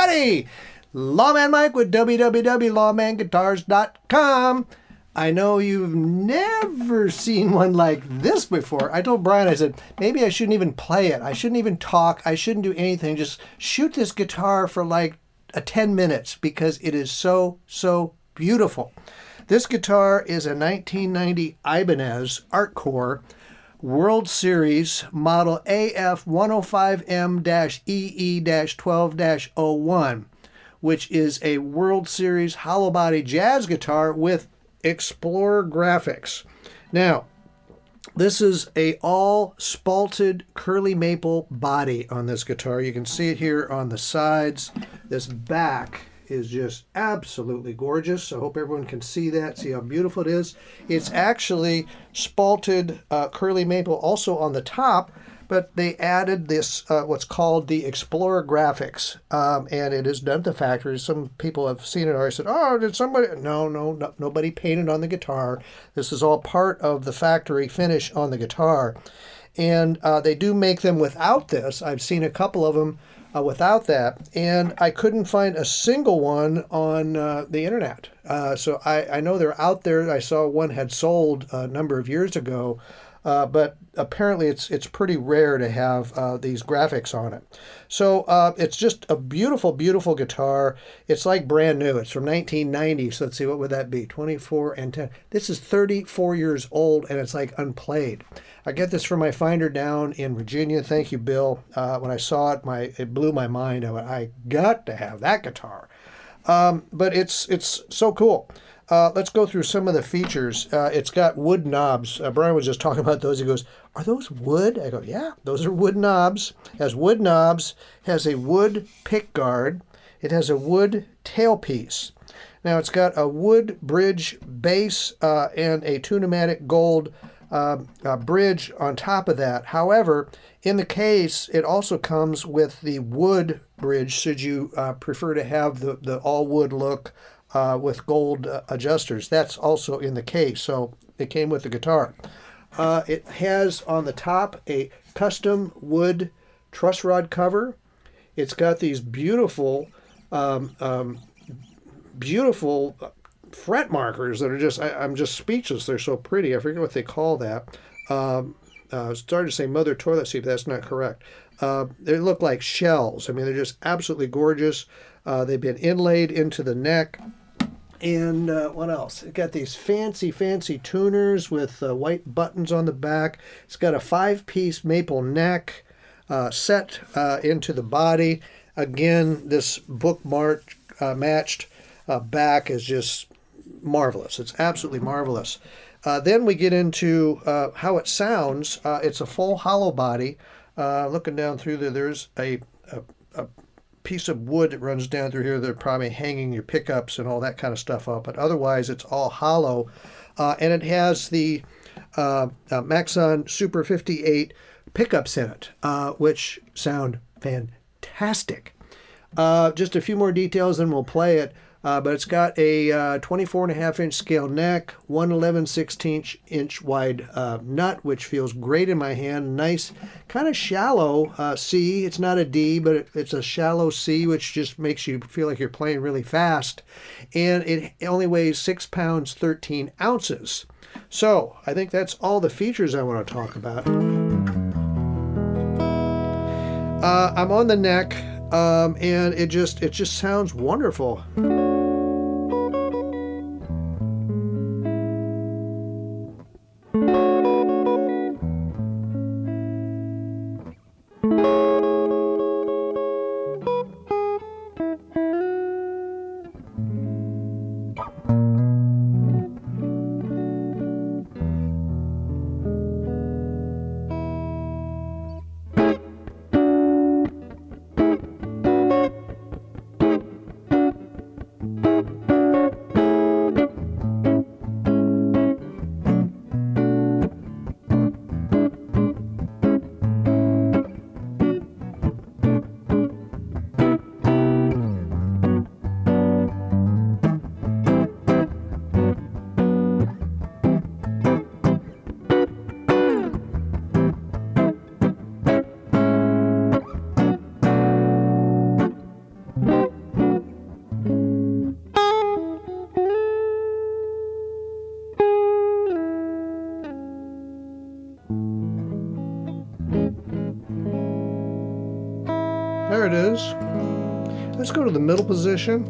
everybody! Lawman Mike with www.lawmanguitars.com. I know you've never seen one like this before. I told Brian, I said, maybe I shouldn't even play it. I shouldn't even talk. I shouldn't do anything. Just shoot this guitar for like 10 minutes because it is so, so beautiful. This guitar is a 1990 Ibanez Artcore World Series model AF105M-EE-12-01, which is a World Series hollow body jazz guitar with Explorer graphics. Now, this is a all spalted curly maple body on this guitar. You can see it here on the sides. This back is just absolutely gorgeous. I hope everyone can see that, see how beautiful it is. It's actually spalted curly maple also on the top, but they added this, what's called the Explorer graphics, and it is done at the factory. Some people have seen it already said, oh, did somebody? No, nobody painted on the guitar. This is all part of the factory finish on the guitar. And they do make them without this. I've seen a couple of them without that, and I couldn't find a single one on the internet. So I know they're out there. I saw one had sold a number of years ago, but apparently it's pretty rare to have these graphics on it. So it's just a beautiful, beautiful guitar. It's like brand new. It's from 1990, so let's see, what would that be? 24 and 10. This is 34 years old, and it's like unplayed. I get this from my finder down in Virginia. Thank you, Bill. When I saw it, it blew my mind. I went, I got to have that guitar. But it's so cool. Let's go through some of the features. It's got wood knobs. Brian was just talking about those. He goes, are those wood? I go, yeah, those are wood knobs. It has wood knobs, has a wood pick guard. It has a wood tailpiece. Now it's got a wood bridge base and a Tune-O-Matic gold bridge on top of that. However, in the case, it also comes with the wood bridge should you prefer to have the all-wood look with gold adjusters. That's also in the case, so it came with the guitar. It has on the top a custom wood truss rod cover. It's got these beautiful, beautiful fret markers that are just, I'm just speechless. They're so pretty. I forget what they call that. I was starting to say mother toilet seat, but that's not correct. They look like shells. I mean, they're just absolutely gorgeous. They've been inlaid into the neck. And what else? It got these fancy, fancy tuners with white buttons on the back. It's got a 5-piece maple neck set into the body. Again, this bookmark matched back is just marvelous. It's absolutely marvelous. Then we get into how it sounds. It's a full hollow body. Looking down through there, there's a piece of wood that runs down through here. They're probably hanging your pickups and all that kind of stuff up, but otherwise it's all hollow. And it has the Maxon Super 58 pickups in it, which sound fantastic. Just a few more details and we'll play it. But it's got a 24.5-inch scale neck, 1/11/16-inch wide nut, which feels great in my hand. Nice, kind of shallow C. It's not a D, but it's a shallow C, which just makes you feel like you're playing really fast. And it only weighs 6 pounds, 13 ounces. So I think that's all the features I want to talk about. I'm on the neck, and it just sounds wonderful. Let's go to the middle position.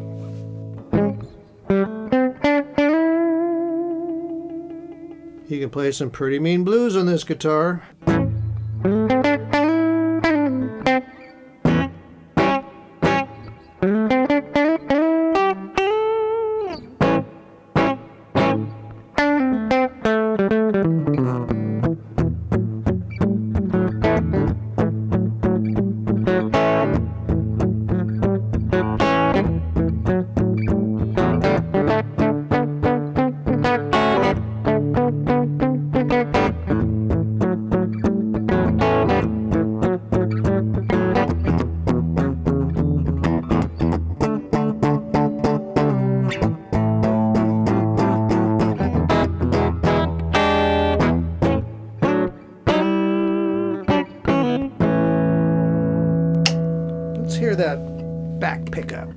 You can play some pretty mean blues on this guitar. Hear that back pickup.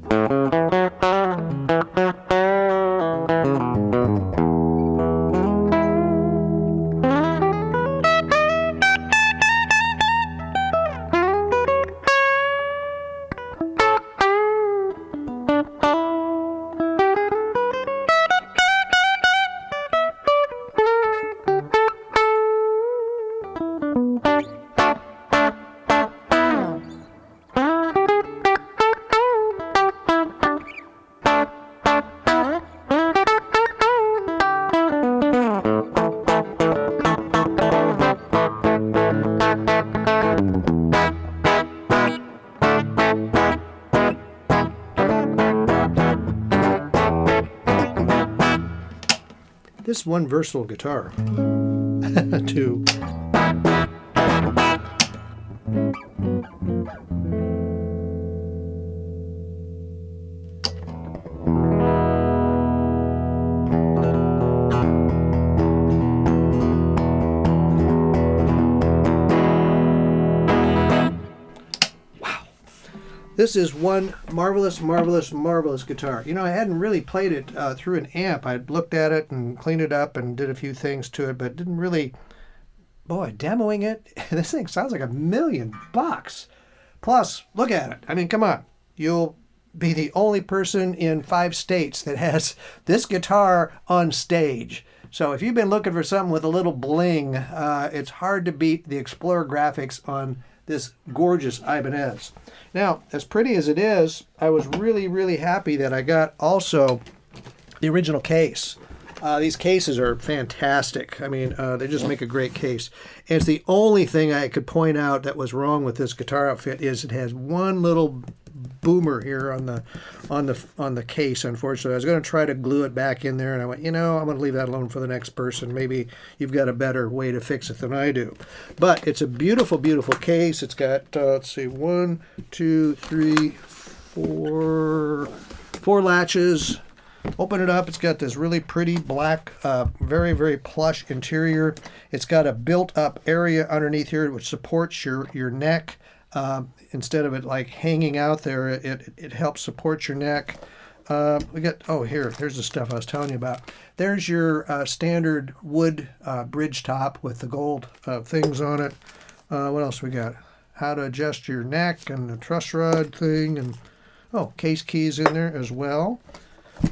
This is one versatile guitar. Too. This is one marvelous, marvelous, marvelous guitar. You know, I hadn't really played it through an amp. I'd looked at it and cleaned it up and did a few things to it, but didn't really, boy, demoing it, this thing sounds like $1 million. Plus, look at it. I mean, come on. You'll be the only person in 5 states that has this guitar on stage. So if you've been looking for something with a little bling, it's hard to beat the Explorer graphics on this gorgeous Ibanez. Now, as pretty as it is, I was really, really happy that I got also the original case. These cases are fantastic. I mean, they just make a great case. And it's the only thing I could point out that was wrong with this guitar outfit is it has one little boomer here on the case. Unfortunately, I was going to try to glue it back in there, and I went, you know, I'm going to leave that alone for the next person. Maybe you've got a better way to fix it than I do. But it's a beautiful, beautiful case. It's got let's see, 1, 2, 3, 4 latches. Open it up. It's got this really pretty black, very, very plush interior. It's got a built-up area underneath here which supports your neck. Instead of it like hanging out there, it helps support your neck. We got, here's the stuff I was telling you about. There's your standard wood bridge top with the gold things on it. What else we got? How to adjust your neck and the truss rod thing, and case keys in there as well.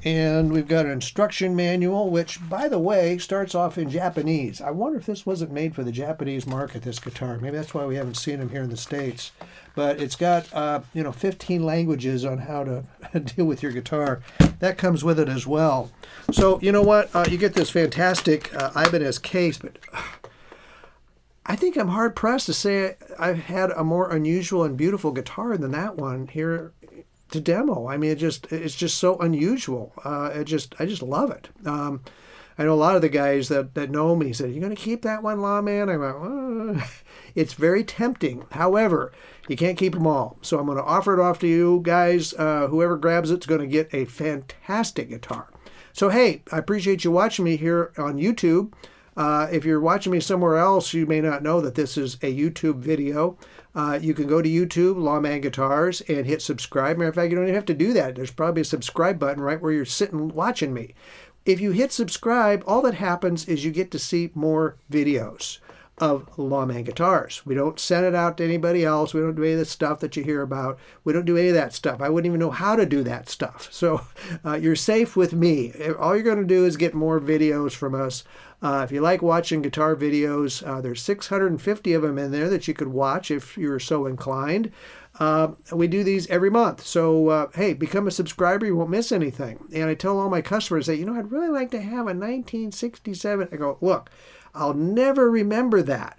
And we've got an instruction manual, which, by the way, starts off in Japanese. I wonder if this wasn't made for the Japanese market, this guitar. Maybe that's why we haven't seen them here in the States. But it's got, 15 languages on how to deal with your guitar. That comes with it as well. So, you know what? You get this fantastic Ibanez case, but I think I'm hard-pressed to say I've had a more unusual and beautiful guitar than that one here to demo. I mean, it's just so unusual. I just love it. I know a lot of the guys that know me said, "You going to keep that one, Lawman?" I went, it's very tempting. However, you can't keep them all. So I'm going to offer it off to you guys. Whoever grabs it's going to get a fantastic guitar. So hey, I appreciate you watching me here on YouTube. If you're watching me somewhere else, you may not know that this is a YouTube video. You can go to YouTube, Lawman Guitars, and hit subscribe. Matter of fact, you don't even have to do that. There's probably a subscribe button right where you're sitting watching me. If you hit subscribe, all that happens is you get to see more videos. of Lawman Guitars. We don't send it out to anybody else. We don't do any of the stuff that you hear about. We don't do any of that stuff. I wouldn't even know how to do that stuff. So you're safe with me. All you're going to do is get more videos from us. If you like watching guitar videos, there's 650 of them in there that you could watch if you're so inclined. We do these every month. So, hey, become a subscriber. You won't miss anything. And I tell all my customers that, I'd really like to have a 1967. I go, look, I'll never remember that.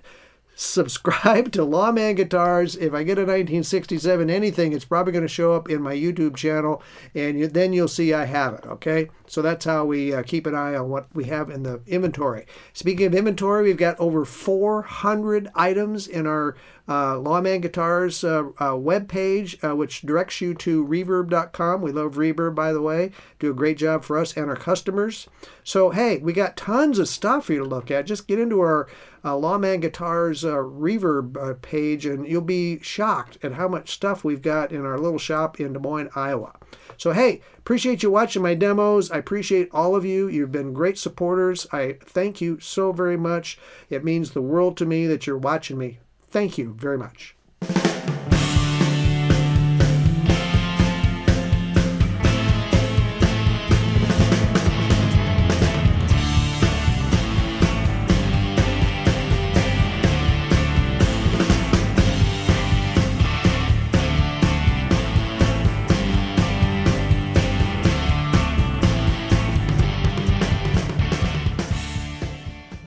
Subscribe to Lawman Guitars. If I get a 1967 anything, it's probably going to show up in my YouTube channel, and then you'll see I have it, okay? So that's how we keep an eye on what we have in the inventory. Speaking of inventory, we've got over 400 items in our Lawman Guitars webpage, which directs you to reverb.com. We love Reverb, by the way. Do a great job for us and our customers. So, hey, we got tons of stuff for you to look at. Just get into our Lawman Guitars Reverb page, and you'll be shocked at how much stuff we've got in our little shop in Des Moines, Iowa. So, hey, appreciate you watching my demos. I appreciate all of you. You've been great supporters. I thank you so very much. It means the world to me that you're watching me. Thank you very much.